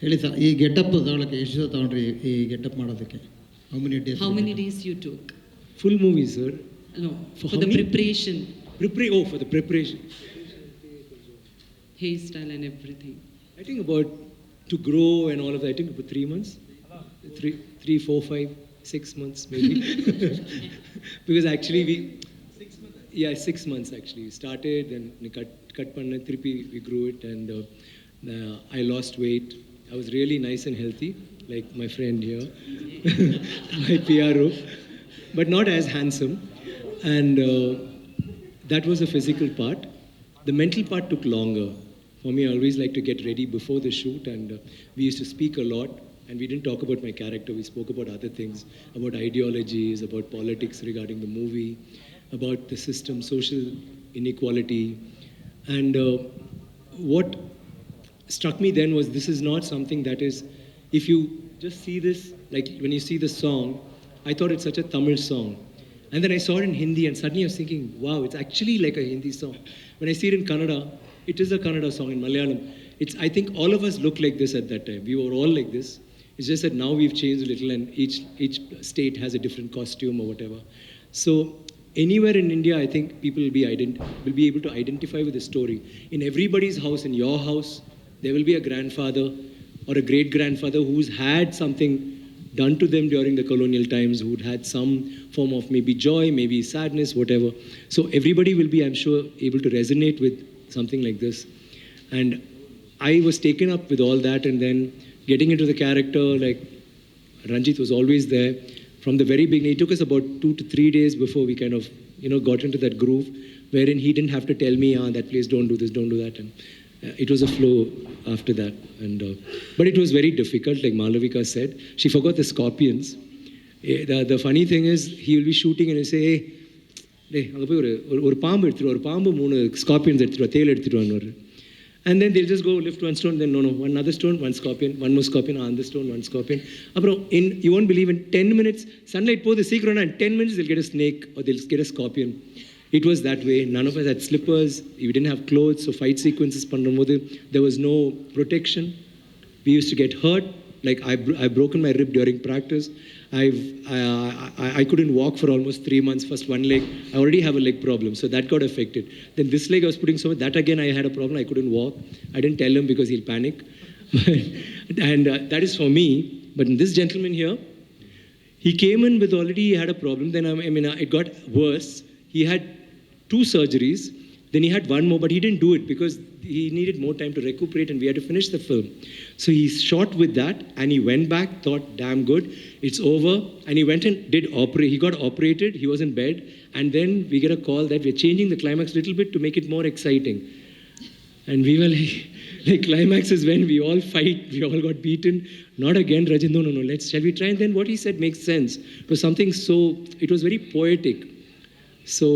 ಹೇಳಿ ಸರ್, ಈ ಗೆಟಪ್ ತಗೊಳ್ಳೋಕ್ಕೆ ಎಷ್ಟು ದಿವಸ ತಗೊಂಡ್ರಿ ಈ ಗೆಟಪ್ ಮಾಡೋದಕ್ಕೆ? How many days? How many days you took? Full movie, sir. No, For for how the many? preparation, For the preparation. hairstyle and everything. I think about to grow and all of that. I think about 3 months, 3, 4, 5, 6 months maybe. Because actually we 6 months actually. We started, then we cut panna, we grew it, and I lost weight. I was really nice and healthy, like my friend here, my PRO, but not as handsome. And that was the physical part. The mental part took longer. For me, I always like to get ready before the shoot, and we used to speak a lot, and we didn't talk about my character. We spoke about other things, about ideologies, about politics regarding the movie, about the system, social inequality. And what struck me then was this is not something that is, if you just see this, like when you see the song, I thought it's such a Tamil song. And then I saw it in Hindi, and suddenly I was thinking, wow, it's actually like a Hindi song. When I see it in Kannada, it is a Kannada song. In Malayalam, I think all of us looked like this at that time. We were all like this. It's just that now we've changed a little, and each state has a different costume or whatever. So anywhere in India, I think people will be able to identify with the story. In everybody's house, in your house, there will be a grandfather or a great-grandfather who's had something done to them during the colonial times, who'd had some form of maybe joy, maybe sadness, whatever. So everybody will be, I'm sure, able to resonate with something like this. And I was taken up with all that, and then getting into the character, like Ranjit was always there. From the very beginning, it took us about 2 to 3 days before we kind of, got into that groove, wherein he didn't have to tell me, that place, don't do this, don't do that. And it was a flow after that. And but it was very difficult, like Malavika said. She forgot the scorpions. The funny thing is, he will be shooting and he'll say, hey, அங்கே போய் ஒரு பாம்பு எடுத்துட்டு ஒரு பாம்பு 3 scorpions எடுத்துட்டு தேல் எடுத்துட்டு வான்னு. And then they'll just go lift one stone, then no, one other stone, one scorpion, one more scorpion, another stone, one scorpion. அப்புறம் you won't believe, in 10 minutes, sunlight போகுது சீக்கிரம்னா, in 10 minutes they'll get a snake or they'll get a scorpion. It was that way. None of us had slippers. We didn't have clothes. So fight sequences பண்ணும்போது there was no protection. We used to get hurt. Like I've broken my rib during practice. I couldn't walk for almost 3 months. First one leg. I already have a leg problem, so that got affected. Then this leg I was putting so much, that again I had a problem. I couldn't walk. I didn't tell him because he'll panic. And that is for me. But in this gentleman here, he came in with already he had a problem. Then it got worse. He had 2 surgeries. Then he had 1 more, but he didn't do it because he needed more time to recuperate, and we had to finish the film. So he shot with that, and he went back, thought, damn good, it's over. And he went and he got operated, he was in bed, and then we get a call that we're changing the climax a little bit to make it more exciting. And we were like climax is when we all fight, we all got beaten. Not again, Rajin, no, shall we try? And then what he said makes sense. It was something it was very poetic. So